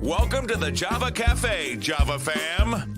Welcome to the Java Cafe, Java fam.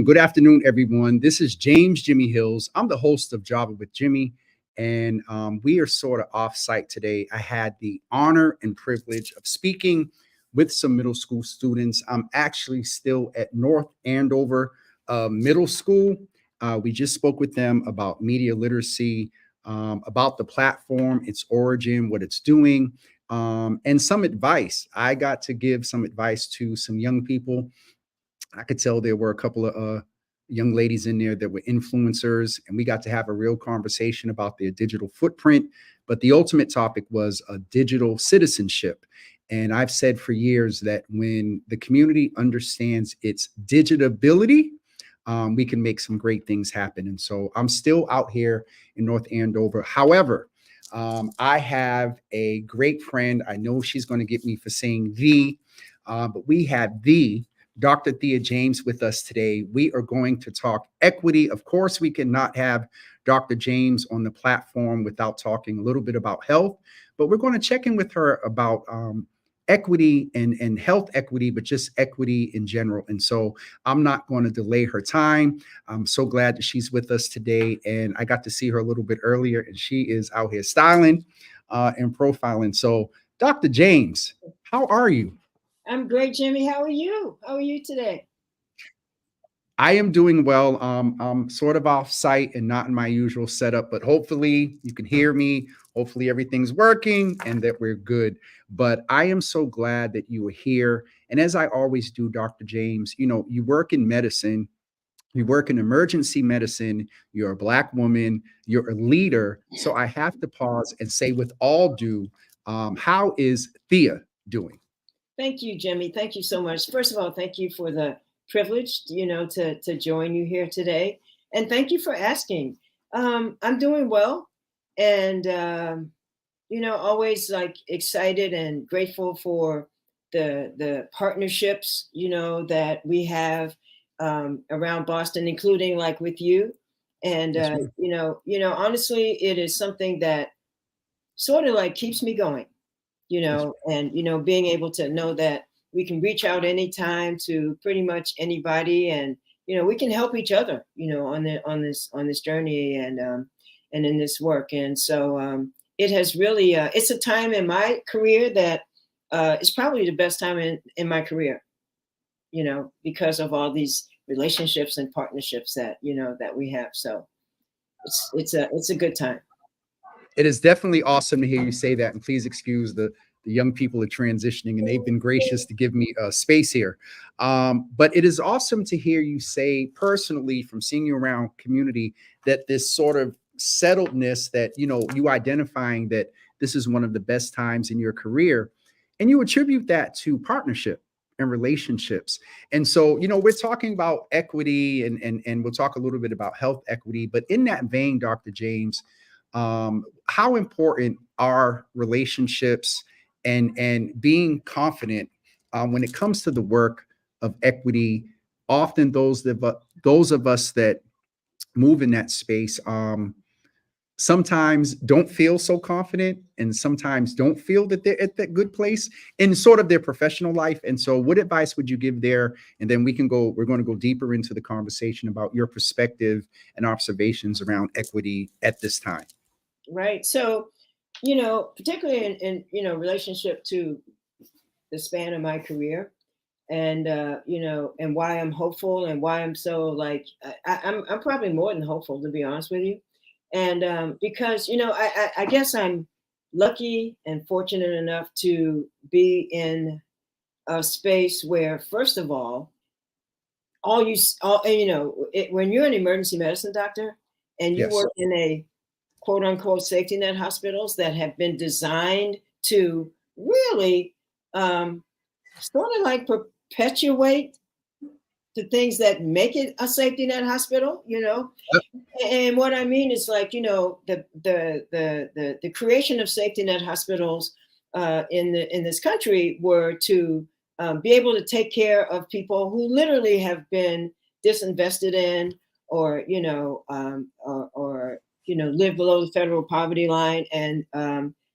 Good afternoon, everyone. This is James Jimmy Hills. I'm the host of Java with Jimmy, and we are sort of off-site today. I had the honor and privilege of speaking with some middle school students. I'm actually still at North Andover Middle School. We just spoke with them about media literacy, about the platform, its origin, what it's doing, and some advice. I got to give some advice to some young people. I could tell there were a couple of young ladies in there that were influencers, and we got to have a real conversation about their digital footprint. But the ultimate topic was digital citizenship. And I've said for years that when the community understands its digitability, we can make some great things happen. And so I'm still out here in North Andover. However, I have a great friend. I know she's going to get me for saying but we have Dr.Thea James with us today. We are going to talk equity. Of course, we cannot have Dr. James on the platform without talking a little bit about health, but we're going to check in with her about equity and health equity, but just equity in general. And so I'm not going to delay her time. I'm so glad that she's with us today. And I got to see her a little bit earlier, and she is out here styling and profiling. So Dr. James, how are you? I'm great, Jimmy. How are you? How are you today? I am doing well. I'm sort of off site and not in my usual setup, but hopefully you can hear me. Hopefully everything's working and that we're good. But I am so glad that you are here. And as I always do, Dr. James, you work in medicine, you work in emergency medicine, you're a Black woman, you're a leader. So I have to pause and say, with all due, how is Thea doing? Thank you, Jimmy. Thank you so much. First of all, thank you for the privilege, to join you here today. And thank you for asking. I'm doing well, and always like excited and grateful for the partnerships, that we have around Boston, including like with you. And Yes, honestly, it is something that sort of like keeps me going. And being able to know that we can reach out anytime to pretty much anybody, and we can help each other, on this journey and in this work. And so it has really it's a time in my career that is probably the best time in my career, because of all these relationships and partnerships that that we have. So it's a good time. it is definitely awesome to hear you say that. And please excuse the young people are transitioning, and they've been gracious to give me space here. But it is awesome to hear you say personally, from seeing you around community, that this sort of settledness, that, you identifying that this is one of the best times in your career, and you attribute that to partnership and relationships. And so, we're talking about equity, and we'll talk a little bit about health equity. But in that vein, Dr. James, how important are relationships and being confident when it comes to the work of equity? Often those of us that move in that space sometimes don't feel so confident, and sometimes don't feel that they're at that good place in sort of their professional life. And so what advice would you give there? And then we're going to go deeper into the conversation about your perspective and observations around equity at this time. Right. So, particularly in relationship to the span of my career, and and why I'm hopeful, and why I'm so like I'm probably more than hopeful, to be honest with you. And because, I guess I'm lucky and fortunate enough to be in a space where, first of all, when you're an emergency medicine doctor and you Yes. work in a quote unquote safety net hospitals that have been designed to really sort of like perpetuate the things that make it a safety net hospital, Yep. And what I mean is, like, the creation of safety net hospitals in this country were to be able to take care of people who literally have been disinvested in, or live below the federal poverty line, and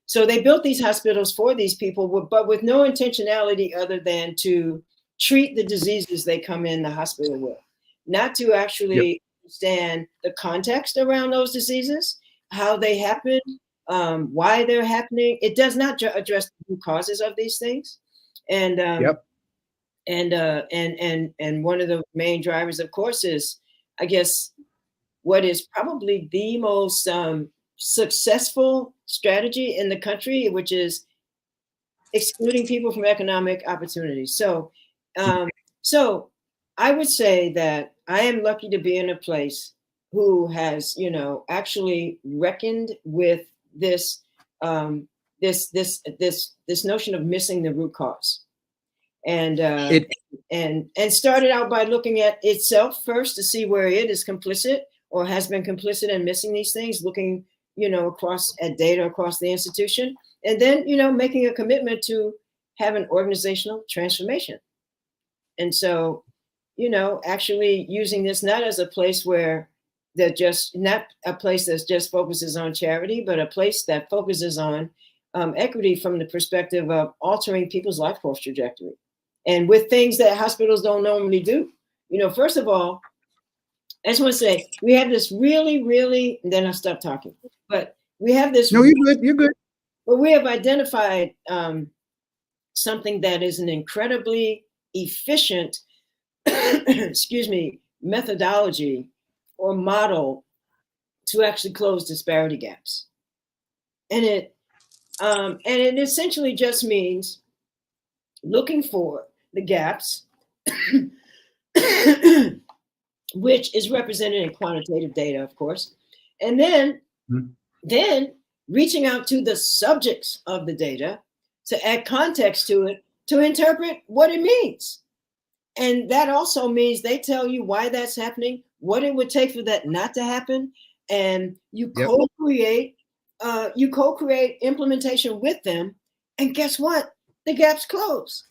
so they built these hospitals for these people, but with no intentionality other than to treat the diseases they come in the hospital with, not to actually understand the context around those diseases, how they happen, why they're happening. It does not address the root causes of these things, and Yep. and one of the main drivers, of course, is, I guess, what is probably the most successful strategy in the country, which is excluding people from economic opportunities. So, so I would say that I am lucky to be in a place who has, actually reckoned with this, this notion of missing the root cause, and It and started out by looking at itself first to see where it is complicit or has been complicit in missing these things, looking, across at data across the institution, and then, making a commitment to have an organizational transformation. And so, actually using this not as a place where not a place that just focuses on charity, but a place that focuses on equity from the perspective of altering people's life course trajectory, and with things that hospitals don't normally do. First of all, I just want to say we have this really, really, and then I'll stop talking. But we have this. No, you're good. You're good. But we have identified something that is an incredibly efficient, excuse me, methodology or model to actually close disparity gaps, and it essentially just means looking for the gaps, which is represented in quantitative data, of course, and then reaching out to the subjects of the data to add context to it, to interpret what it means. And that also means they tell you why that's happening, what it would take for that not to happen, and you co-create implementation with them. And guess what? The gaps close.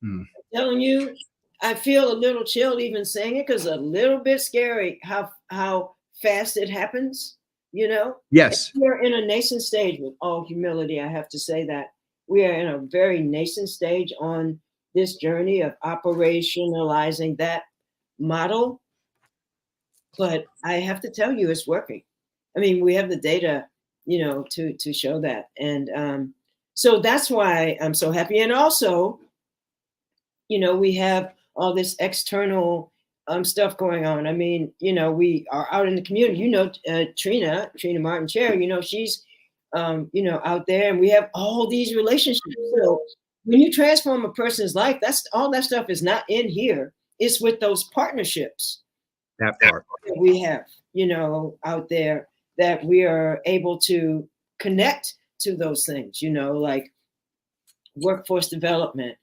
I'm telling you, I feel a little chilled even saying it, because a little bit scary how fast it happens. Yes. We're in a nascent stage. With all humility, I have to say that we are in a very nascent stage on this journey of operationalizing that model. But I have to tell you, it's working. I mean, we have the data, to show that. And so that's why I'm so happy. And also, we have all this external stuff going on. I mean, we are out in the community. Trina Martin Chair, she's out there, and we have all these relationships. So when you transform a person's life, that's all that stuff is not in here. It's with those partnerships That part that we have, out there, that we are able to connect to those things, like workforce development,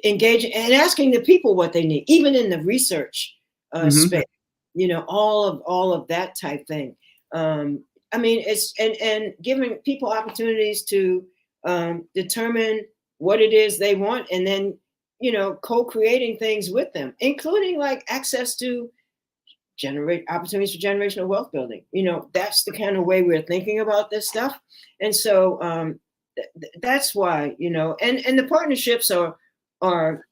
engaging and asking the people what they need, even in the research space, all of that type thing. I mean, it's and giving people opportunities to determine what it is they want, and then co-creating things with them, including like access to generate opportunities for generational wealth building. That's the kind of way we're thinking about this stuff. And so that's why, and the partnerships are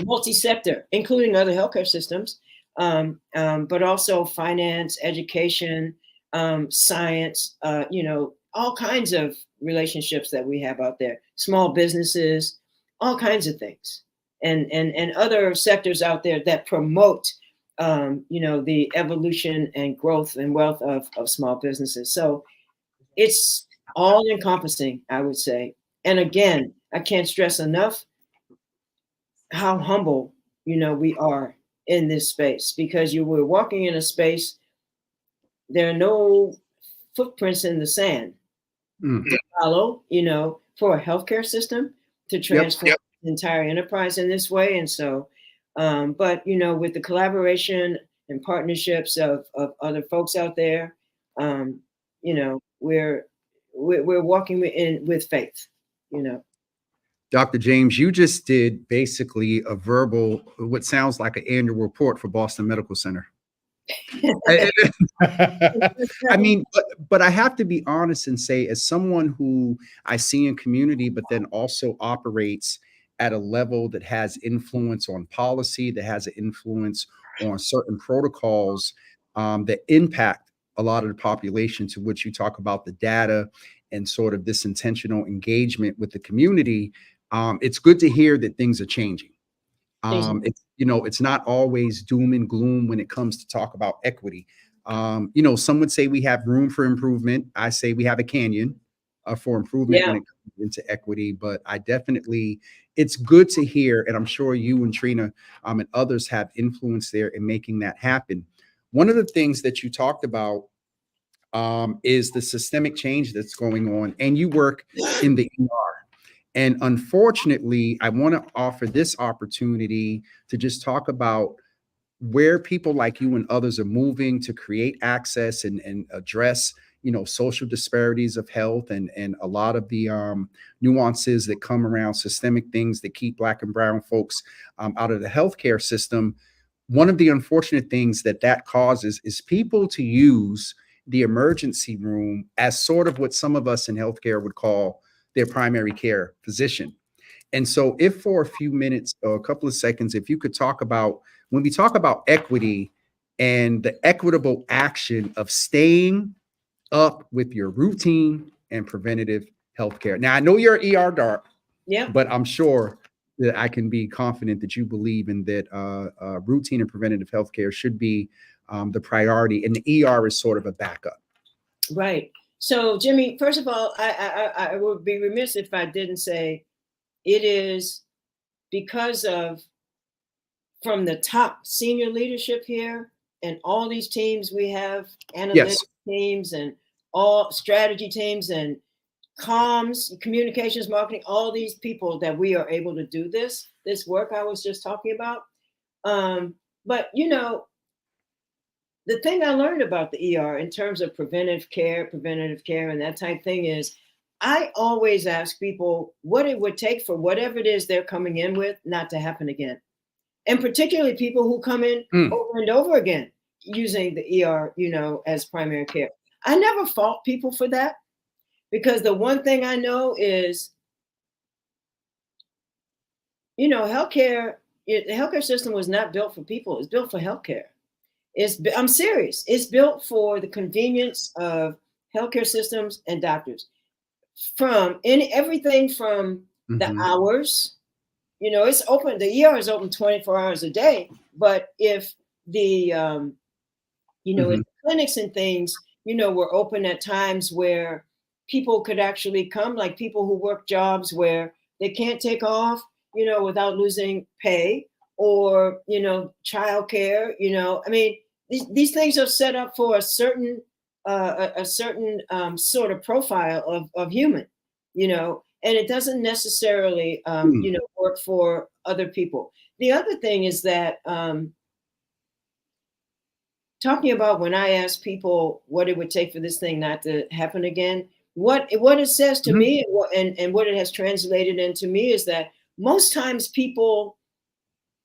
multi-sector, including other healthcare systems, but also finance, education, science, all kinds of relationships that we have out there, small businesses, all kinds of things, and other sectors out there that promote the evolution and growth and wealth of small businesses. So it's all encompassing, I would say. And again, I can't stress enough how humble, we are in this space, because you were walking in a space, there are no footprints in the sand to follow, for a healthcare system to transform the entire enterprise in this way. And so, but with the collaboration and partnerships of other folks out there, we're walking with faith. Dr. James, you just did basically a verbal, what sounds like an annual report for Boston Medical Center. I mean, but I have to be honest and say, as someone who I see in community, but then also operates at a level that has influence on policy, that has an influence on certain protocols that impact a lot of the population, to which you talk about the data and sort of this intentional engagement with the community. It's good to hear that things are changing. It's not always doom and gloom when it comes to talk about equity. Some would say we have room for improvement. I say we have a canyon for improvement when it comes into equity. But it's good to hear, and I'm sure you and Trina and others have influence there in making that happen. One of the things that you talked about is the systemic change that's going on, and you work in the ER. And unfortunately, I want to offer this opportunity to just talk about where people like you and others are moving to create access and address, social disparities of health and a lot of the nuances that come around systemic things that keep Black and brown folks out of the healthcare system. One of the unfortunate things that causes is people to use the emergency room as sort of what some of us in healthcare would call their primary care physician. And so if for a few minutes or a couple of seconds, if you could talk about, when we talk about equity and the equitable action of staying up with your routine and preventative healthcare. Now, I know you're an ER doc, but I'm sure that I can be confident that you believe in that routine and preventative healthcare should be the priority, and the ER is sort of a backup. Right. So, Jimmy, first of all, I would be remiss if I didn't say it is because of, from the top senior leadership here and all these teams we have, analytics teams and all strategy teams and comms, communications, marketing, all these people, that we are able to do this work I was just talking about. But, the thing I learned about the ER in terms of preventative care and that type thing is, I always ask people what it would take for whatever it is they're coming in with not to happen again. And particularly people who come in over and over again using the ER, as primary care. I never fault people for that, because the one thing I know is, the healthcare system was not built for people. It's built for healthcare. I'm serious. It's built for the convenience of healthcare systems and doctors. From everything from the hours, it's open. The ER is open 24 hours a day. But if the, if the clinics and things, were open at times where people could actually come, like people who work jobs where they can't take off, without losing pay, or, childcare, I mean, these things are set up for a certain sort of profile of human, and it doesn't necessarily, work for other people. The other thing is that talking about, when I ask people what it would take for this thing not to happen again, what it says to me and what it has translated into me is that most times people,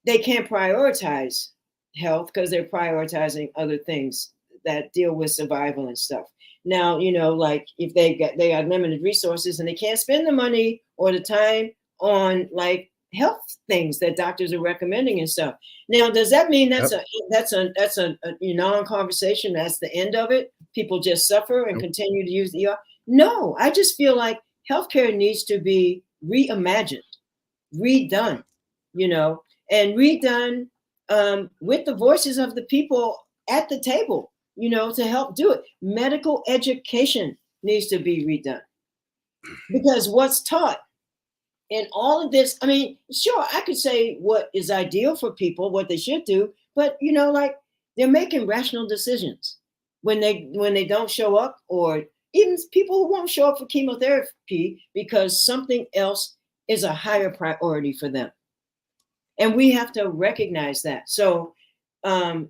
they can't prioritize health because they're prioritizing other things that deal with survival and stuff. Now, like if they got limited resources and they can't spend the money or the time on like health things that doctors are recommending and stuff. Now, does that mean that's a non-conversation? That's the end of it? People just suffer and continue to use the ER? No, I just feel like healthcare needs to be reimagined, redone, and redone with the voices of the people at the table, to help do it. Medical education needs to be redone, because what's taught in all of this, I mean, sure, I could say what is ideal for people, what they should do, but like, they're making rational decisions when they don't show up, or even people who won't show up for chemotherapy because something else is a higher priority for them. And we have to recognize that. So, I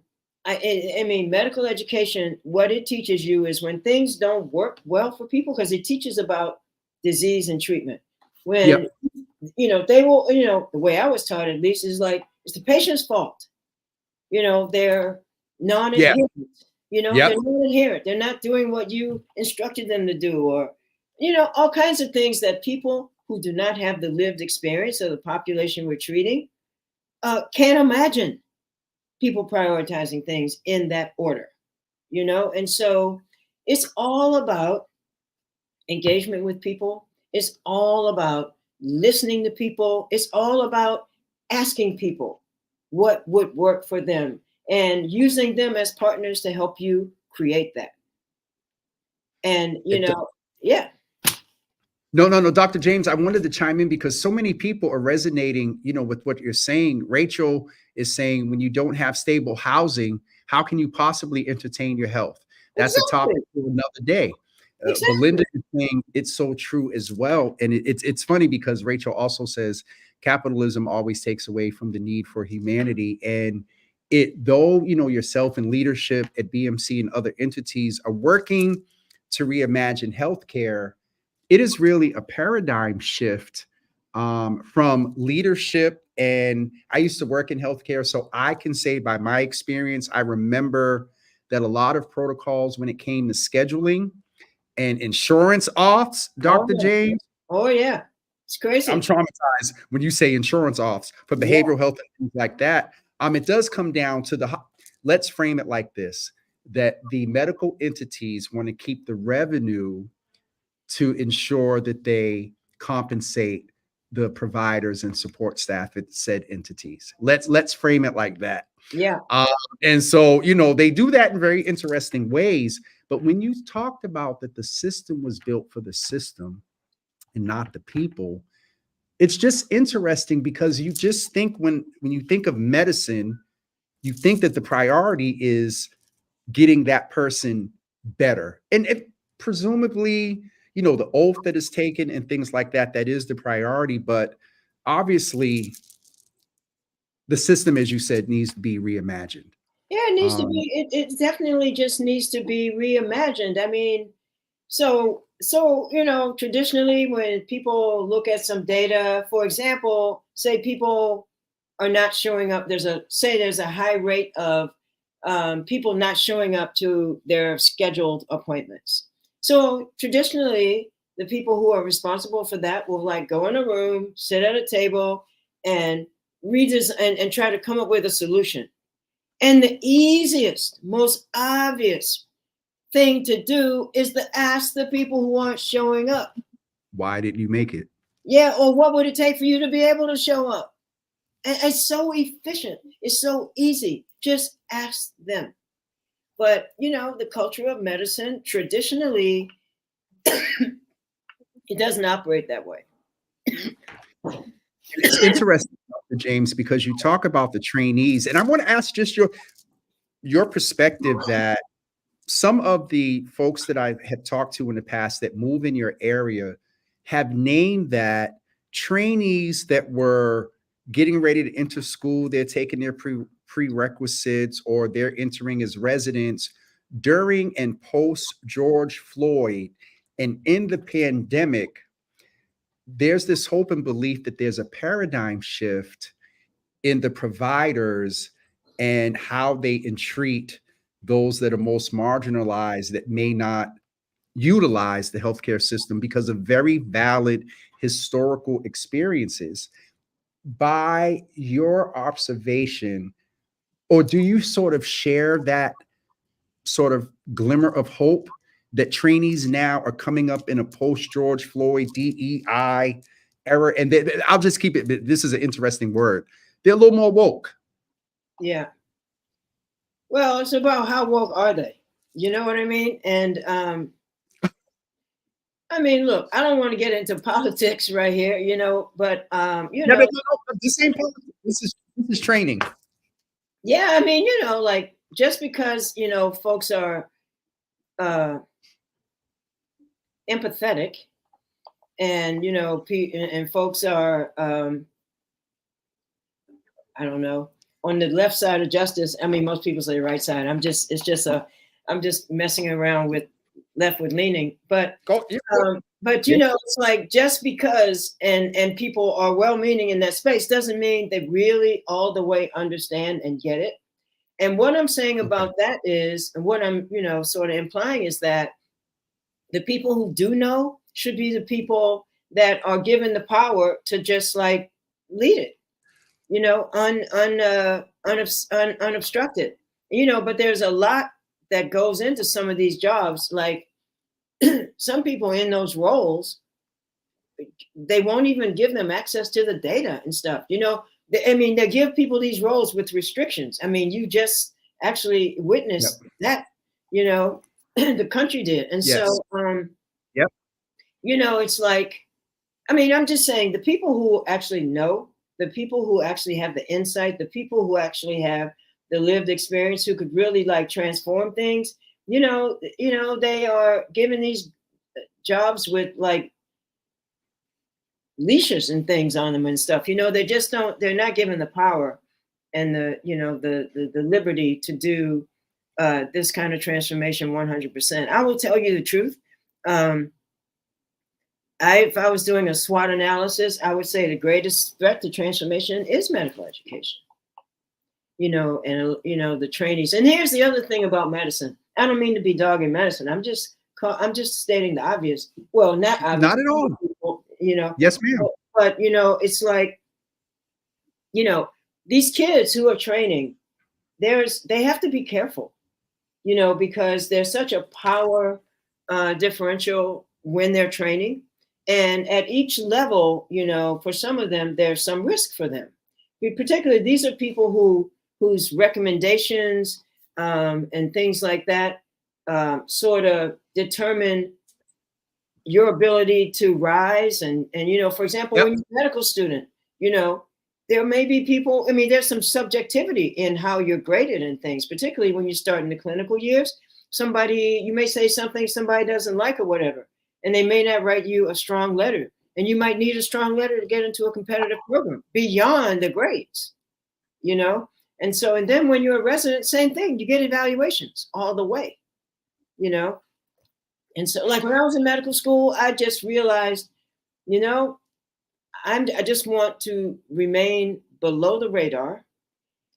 mean, medical education, what it teaches you is when things don't work well for people, because it teaches about disease and treatment. When, Yep. They will, the way I was taught at least is like, it's the patient's fault. They're Yeah. non-adherent. They're Yep. non-adherent. They're not doing what you instructed them to do, or, all kinds of things that people who do not have the lived experience of the population we're treating can't imagine people prioritizing things in that order, and so it's all about engagement with people. It's all about listening to people. It's all about asking people what would work for them and using them as partners to help you create that. And, yeah. No, Dr. James, I wanted to chime in because so many people are resonating, with what you're saying. Rachel is saying, when you don't have stable housing, how can you possibly entertain your health? That's a Exactly. topic for another day. Exactly. Belinda is saying it's so true as well. And it's funny because Rachel also says capitalism always takes away from the need for humanity. And though, yourself and leadership at BMC and other entities are working to reimagine healthcare, it is really a paradigm shift from leadership. And I used to work in healthcare, so I can say by my experience, I remember that a lot of protocols when it came to scheduling and insurance offs, Dr. Yeah. James. Oh, yeah. It's crazy. I'm traumatized when you say insurance offs for behavioral health and things like that. It does come down to let's frame it like this, that the medical entities want to keep the revenue to ensure that they compensate the providers and support staff at said entities. Let's frame it like that. Yeah. And so, they do that in very interesting ways. But when you talked about that the system was built for the system and not the people, it's just interesting because you just think when you think of medicine, you think that the priority is getting that person better. And presumably, the oath that is taken and things like that, that is the priority. But obviously, the system, as you said, needs to be reimagined. Yeah, it needs to be, it definitely just needs to be reimagined. I mean, so, traditionally when people look at some data, for example, say people are not showing up, there's a high rate of people not showing up to their scheduled appointments. So traditionally, the people who are responsible for that will like go in a room, sit at a table, and read this and try to come up with a solution. And the easiest, most obvious thing to do is to ask the people who aren't showing up. Why didn't you make it? Yeah, or what would it take for you to be able to show up? And it's so efficient. It's so easy. Just ask them. But, the culture of medicine, traditionally, it doesn't operate that way. It's interesting, Dr. James, because you talk about the trainees, and I want to ask just your perspective that some of the folks that I have talked to in the past that move in your area have named that trainees that were getting ready to enter school, they're taking their prerequisites, or they're entering as residents during and post George Floyd and in the pandemic. There's this hope and belief that there's a paradigm shift in the providers and how they entreat those that are most marginalized, that may not utilize the healthcare system because of very valid historical experiences. By your observation, or do you sort of share that sort of glimmer of hope that trainees now are coming up in a post George Floyd DEI era? And I'll just keep it, this is an interesting word, they're a little more woke. Yeah. Well, it's about how woke are they? You know what I mean? And I mean, look, I don't want to get into politics right here, but No, no, no, no. This ain't politics. This is training. yeah, I mean, like just because, folks are empathetic and, and folks are, I don't know, on the left side of justice. I mean, most people say the right side. I'm just messing around with leftward leaning, but Go. Yeah. it's like just because and people are well-meaning in that space doesn't mean they really all the way understand and get it. And what I'm saying about that is, and what I'm, sort of implying is that the people who do know should be the people that are given the power to just like lead it, unobstructed, but there's a lot that goes into some of these jobs. Like some people in those roles, they won't even give them access to the data and stuff. I mean, they give people these roles with restrictions. I mean, you just actually witnessed that, the country did. And so, Yep. It's like, I mean, I'm just saying the people who actually know, the people who actually have the insight, the people who actually have the lived experience, who could really like transform things, they are given these jobs with like leashes and things on them and stuff. They just don't, they're not given the power and the liberty to do this kind of transformation 100%. I will tell you the truth. If I was doing a SWOT analysis, I would say the greatest threat to transformation is medical education. And the trainees. And here's the other thing about medicine. I don't mean to be dogging medicine. I'm just stating the obvious. Well, not obvious. Not at all. People, Yes, ma'am. But it's like, these kids who are training, they have to be careful, because there's such a power differential when they're training. And at each level, for some of them, there's some risk for them. Particularly, these are people whose recommendations and things like that sort of determine your ability to rise. And for example, when you're a medical student, there may be people, I mean, there's some subjectivity in how you're graded and things, particularly when you start in the clinical years. You may say something somebody doesn't like or whatever, and they may not write you a strong letter. And you might need a strong letter to get into a competitive program beyond the grades, And so, and then when you're a resident, same thing, you get evaluations all the way, And so like when I was in medical school, I just realized, I just want to remain below the radar.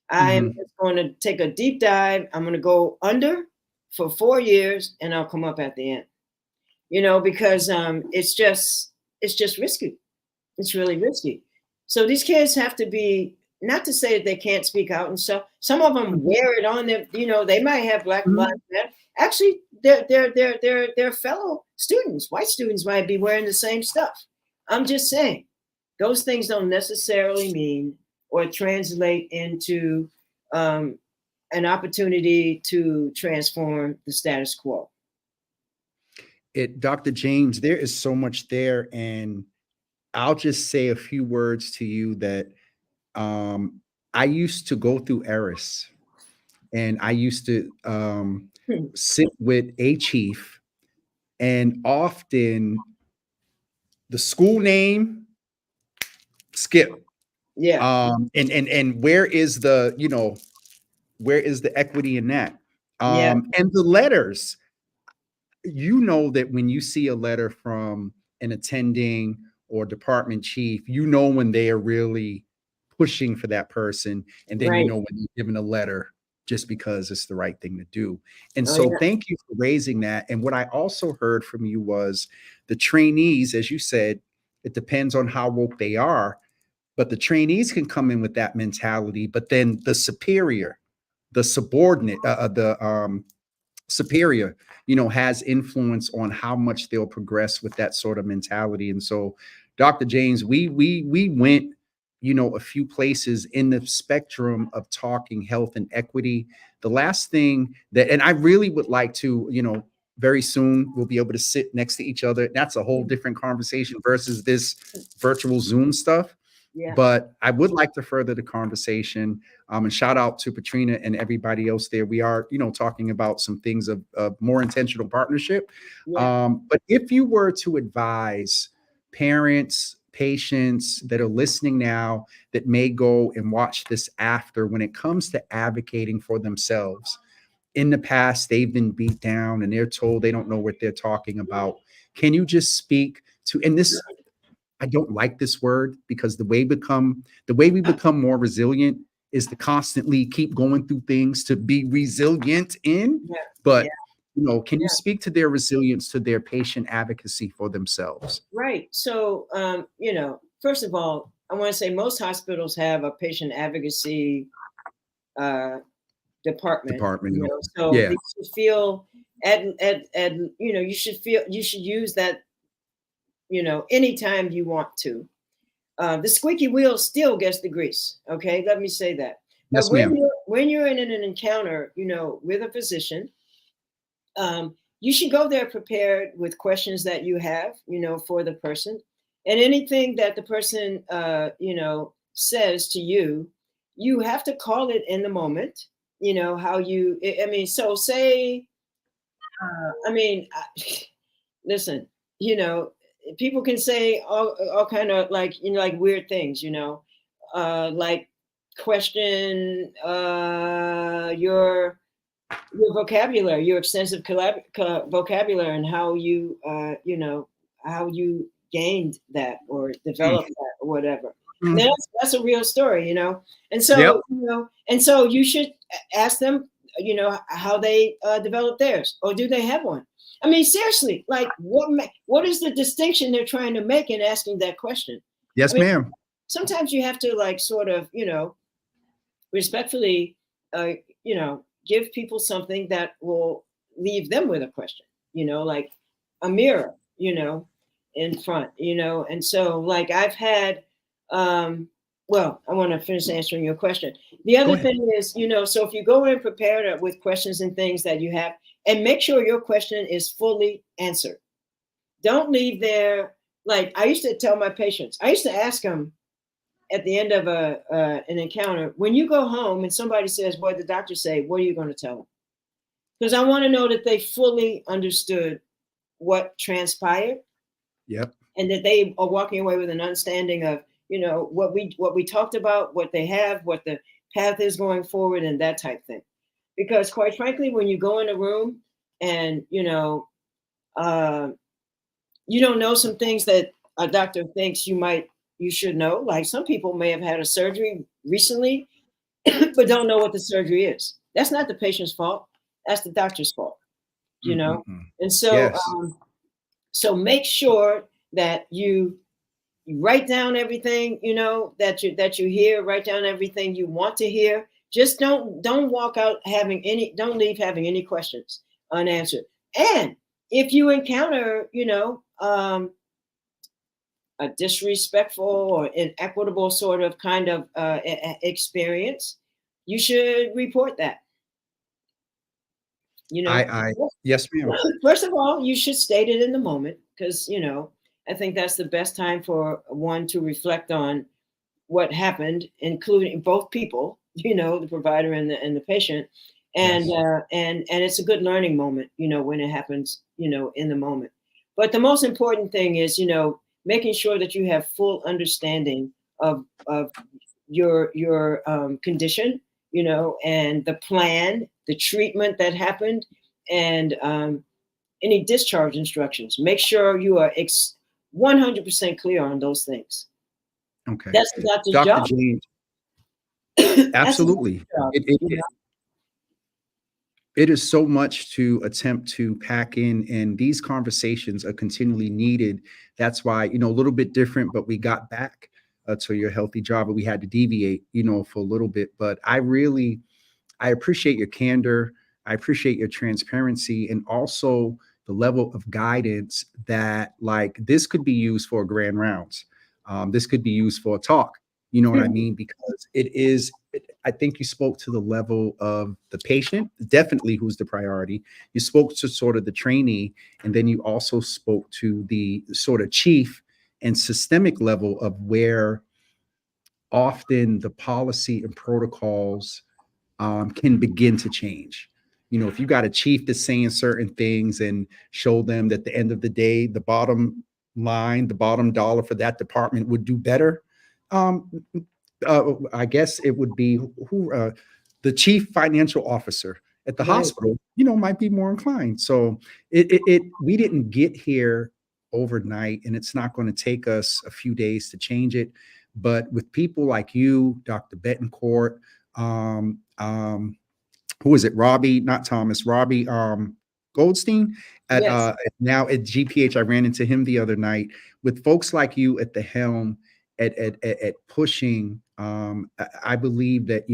I'm just going to take a deep dive. I'm going to go under for 4 years and I'll come up at the end, because it's just risky. It's really risky. So these kids have to be, not to say that they can't speak out and stuff. Some of them wear it on their, they might have Black lives matter. Actually, their fellow students, white students, might be wearing the same stuff. I'm just saying, those things don't necessarily mean or translate into an opportunity to transform the status quo. Dr. James, there is so much there, and I'll just say a few words to you that I used to go through ERIS, and I used to sit with a chief, and often the school name, skip. Yeah. And where is the, where is the equity in that? And the letters, that when you see a letter from an attending or department chief, when they are really pushing for that person. And then, Right. when you're given a letter just because it's the right thing to do. And thank you for raising that. And what I also heard from you was the trainees, as you said, it depends on how woke they are, but the trainees can come in with that mentality, but then the superior, the subordinate, the superior, has influence on how much they'll progress with that sort of mentality. And so, Dr. James, we went, a few places in the spectrum of talking health and equity. The last thing that, and I really would like to, very soon we'll be able to sit next to each other. That's a whole different conversation versus this virtual Zoom stuff. Yeah. But I would like to further the conversation, and shout out to Patrina and everybody else there. We are, talking about some things of more intentional partnership. Yeah. But if you were to advise parents, patients that are listening now that may go and watch this after, when it comes to advocating for themselves, in the past, they've been beat down and they're told they don't know what they're talking about. Can you just speak to, and this, I don't like this word, because the way we become more resilient is to constantly keep going through things to be resilient in. Yeah. But Yeah. can you speak to their resilience, to their patient advocacy for themselves? Right. So, first of all, I want to say most hospitals have a patient advocacy department. So Yeah. you should feel you should use that, anytime you want to. The squeaky wheel still gets the grease. Okay, let me say that. But Yes, ma'am. when you're in an encounter, with a physician, you should go there prepared with questions that you have, for the person, and anything that the person, says to you, you have to call it in the moment. How you. I mean, so say. I mean, listen. People can say all kind of like like weird things. Like question your vocabulary, your extensive vocabulary, and how you, how you gained that or developed that or whatever. Mm. Now, that's a real story, And so, and so you should ask them, how they develop theirs, or do they have one? I mean, seriously, like what is the distinction they're trying to make in asking that question? Yes, I mean, ma'am. sometimes you have to like sort of, respectfully, give people something that will leave them with a question, like a mirror, in front, and so like I've had, well, I want to finish answering your question. The other thing is, so if you go in prepared with questions and things that you have, and make sure your question is fully answered. Don't leave there. Like I used to tell my patients, I used to ask them at the end of an encounter, when you go home and somebody says, what did the doctor say? What are you going to tell them? Because I want to know that they fully understood what transpired. Yep. And that they are walking away with an understanding of, what we talked about, what they have, what the path is going forward, and that type thing. Because quite frankly, when you go in a room and, you don't know some things that a doctor thinks you should know. Like some people may have had a surgery recently, but don't know what the surgery is. That's not the patient's fault. That's the doctor's fault, Mm-hmm. And so, Yes. So make sure that you write down everything, that you hear, write down everything you want to hear. Just don't walk out don't leave having any questions unanswered. And if you encounter, a disrespectful or inequitable sort of kind of experience, you should report that. Yes, ma'am. First of all, you should state it in the moment, because I think that's the best time for one to reflect on what happened, including both people, the provider and the patient, and Yes. And it's a good learning moment, when it happens, in the moment. But the most important thing is, making sure that you have full understanding of your condition, and the plan, the treatment that happened, and any discharge instructions. Make sure you are 100% clear on those things. Okay. That's the doctor's Dr. job. James, absolutely. Job, It is so much to attempt to pack in, and these conversations are continually needed. That's why, a little bit different, but we got back to your healthy job, but we had to deviate, for a little bit. But I appreciate your candor. I appreciate your transparency, and also the level of guidance that, like, this could be used for grand rounds. This could be used for a talk. You know what I mean? Because I think you spoke to the level of the patient, definitely who's the priority. You spoke to sort of the trainee, and then you also spoke to the sort of chief and systemic level of where often the policy and protocols can begin to change. You know, if you got a chief that's saying certain things and show them that at the end of the day, the bottom line, the bottom dollar for that department would do better. Um, I guess it would be the chief financial officer at the Right. hospital, might be more inclined. So we didn't get here overnight, and it's not going to take us a few days to change it. But with people like you, Dr. Betancourt, who is it? Robbie, not Thomas, Robbie Goldstein at Yes. now at GPH. I ran into him the other night. With folks like you at the helm at pushing. I believe that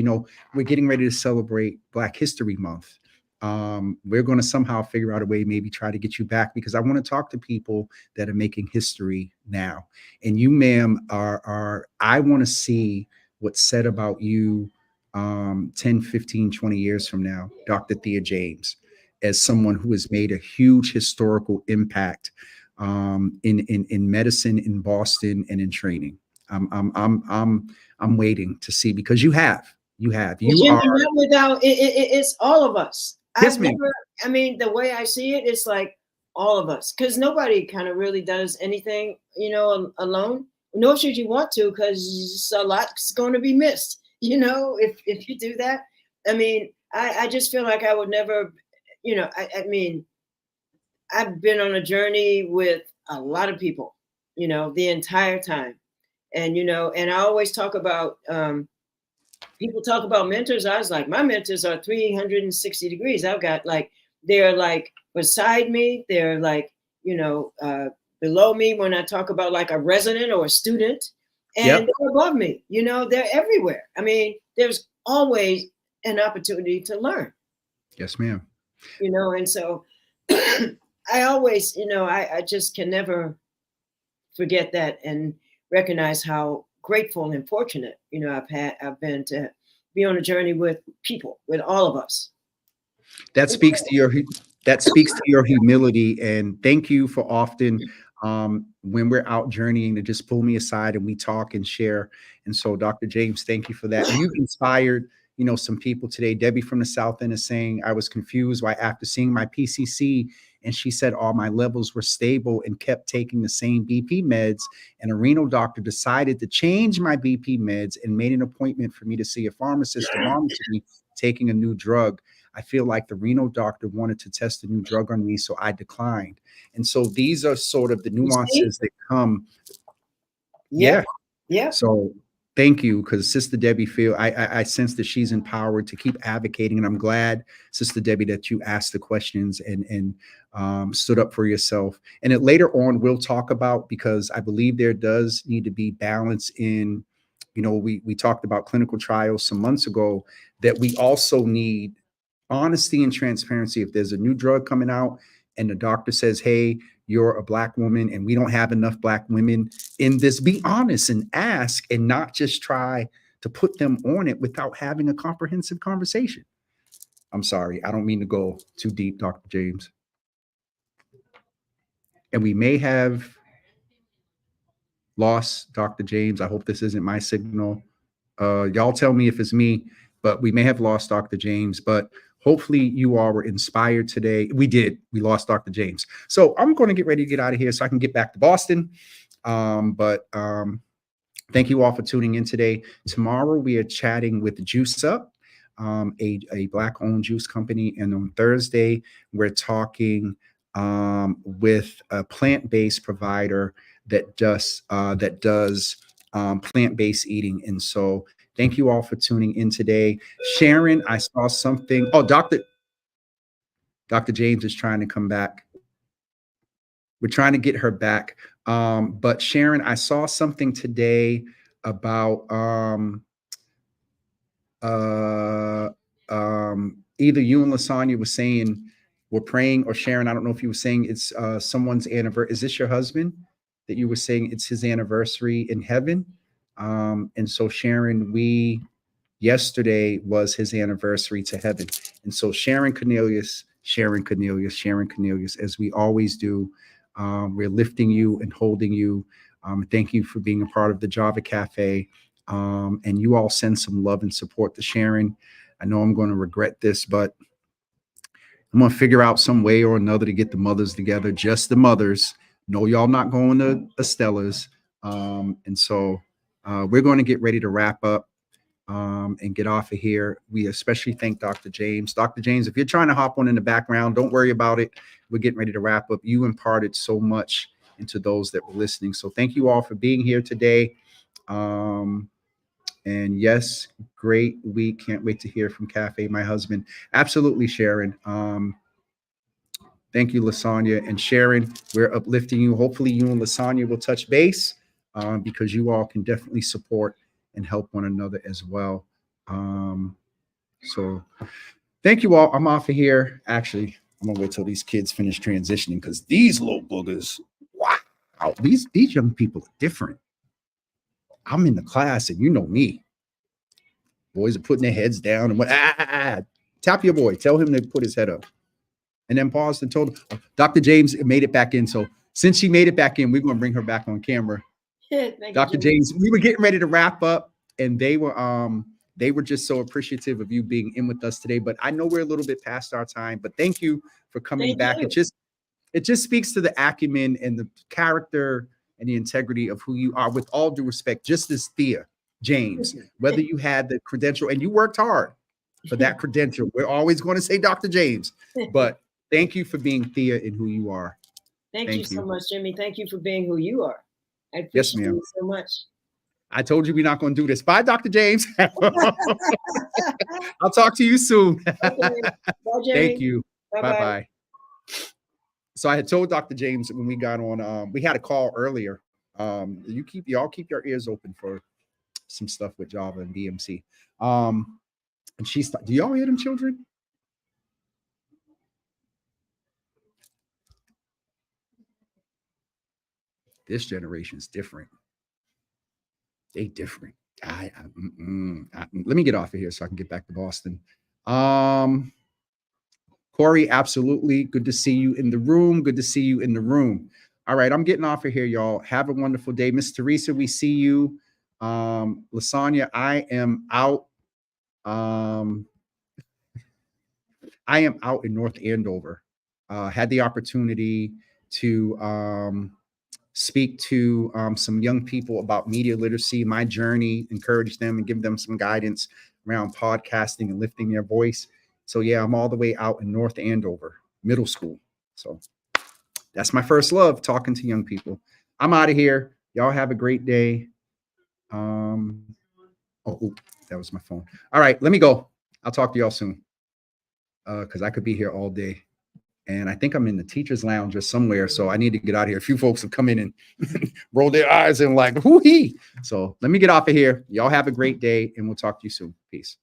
we're getting ready to celebrate Black History Month. We're going to somehow figure out a way, maybe try to get you back, because I want to talk to people that are making history now. And you, ma'am, I want to see what's said about you 10, 15, 20 years from now, Dr. Thea James, as someone who has made a huge historical impact in medicine, in Boston, and in training. I'm waiting to see, because you Jimmy, are. not without it's all of us. Yes, I've ma'am. never, I mean, the way I see it, it's like all of us, because nobody kind of really does anything, alone. Nor should you want to, because a lot's going to be missed, if you do that. I mean, I just feel like I would never, I mean, I've been on a journey with a lot of people, the entire time. And, and I always talk about, people talk about mentors. I was like, my mentors are 360 degrees. I've got they're like beside me. They're like, below me when I talk about like a resident or a student, and Yep. they're above me. They're everywhere. I mean, there's always an opportunity to learn, Yes, ma'am. and so I always, I just can never forget that and recognize how grateful and fortunate, I've been to be on a journey with people, with all of us. That speaks to your humility, and thank you for often when we're out journeying to just pull me aside and we talk and share. And so, Dr. James, thank you for that. You've inspired some people today. Debbie from the South End is saying, I was confused why after seeing my PCC and she said all my levels were stable and kept taking the same BP meds, and a renal doctor decided to change my BP meds and made an appointment for me to see a pharmacist to monitor me taking a new drug. I feel like the renal doctor wanted to test a new drug on me, so I declined. And so these are sort of the nuances that come. Yeah. Yeah. So thank you, because Sister Debbie I sense that she's empowered to keep advocating, and I'm glad, Sister Debbie, that you asked the questions and stood up for yourself. And then later on, we'll talk about, because I believe there does need to be balance in, we talked about clinical trials some months ago, that we also need honesty and transparency. If there's a new drug coming out and the doctor says, hey, you're a Black woman and we don't have enough Black women in this, be honest and ask, and not just try to put them on it without having a comprehensive conversation. I'm sorry, I don't mean to go too deep, Dr. James. And we may have lost Dr. James. I hope this isn't my signal. Y'all tell me if it's me, but we may have lost Dr. James. But hopefully you all were inspired today. We did. We lost Dr. James. So I'm going to get ready to get out of here so I can get back to Boston. But thank you all for tuning in today. Tomorrow we are chatting with Juice Up, a Black-owned juice company. And on Thursday, we're talking with a plant-based provider that does plant-based eating. And so thank you all for tuning in today. Sharon, I saw something. Oh, Dr. James is trying to come back. We're trying to get her back. But Sharon, I saw something today about either you and Lasagna were saying we're praying, or Sharon, I don't know if you were saying it's someone's anniversary. Is this your husband that you were saying it's his anniversary in heaven? And so Sharon, yesterday was his anniversary to heaven. And so Sharon Cornelius, as we always do, we're lifting you and holding you. Thank you for being a part of the Java Cafe. And you all send some love and support to Sharon. I know I'm going to regret this, but I'm going to figure out some way or another to get the mothers together, just the mothers. No, y'all not going to Estella's. And so we're going to get ready to wrap up and get off of here. We especially thank Dr. James. Dr. James, if you're trying to hop on in the background, don't worry about it. We're getting ready to wrap up. You imparted so much into those that were listening. So thank you all for being here today. And yes, great week. Can't wait to hear from Cafe, my husband. Absolutely, Sharon. Thank you, Lasagna. And Sharon, we're uplifting you. Hopefully you and Lasagna will touch base because you all can definitely support and help one another as well. So thank you all. I'm off of here. Actually, I'm gonna wait till these kids finish transitioning because these little boogers, wow, these young people are different. I'm in the class and you know me. Boys are putting their heads down and what? Tap your boy. Tell him to put his head up. And then paused and told him, Dr. James made it back in. So since she made it back in, we're going to bring her back on camera. Dr. James, we were getting ready to wrap up and they were just so appreciative of you being in with us today. But I know we're a little bit past our time, but thank you for coming back. It just speaks to the acumen and the character and the integrity of who you are, with all due respect, just as Thea James, whether you had the credential and you worked hard for that credential. We're always going to say Dr. James, but thank you for being Thea and who you are. Thank you so much, Jimmy. Thank you for being who you are. I appreciate you so much. I told you we're not going to do this. Bye, Dr. James. I'll talk to you soon. Okay. Bye, Jimmy. Thank you. Bye-bye. So I had told Dr. James when we got on, we had a call earlier. Y'all keep your ears open for some stuff with Java and DMC. And she's, do y'all hear them children? This generation's different. They different. Let me get off of here so I can get back to Boston. Corey, absolutely. Good to see you in the room. Good to see you in the room. All right, I'm getting off of here, y'all. Have a wonderful day. Miss Teresa, we see you. Lasagna, I am out. I am out in North Andover. Had the opportunity to speak to some young people about media literacy, my journey, encourage them and give them some guidance around podcasting and lifting their voice. So yeah, I'm all the way out in North Andover, middle school. So that's my first love, talking to young people. I'm out of here. Y'all have a great day. Oh, that was my phone. All right, let me go. I'll talk to y'all soon because I could be here all day. And I think I'm in the teacher's lounge or somewhere. So I need to get out of here. A few folks have come in and rolled their eyes and like, whoo-hee. So let me get off of here. Y'all have a great day and we'll talk to you soon. Peace.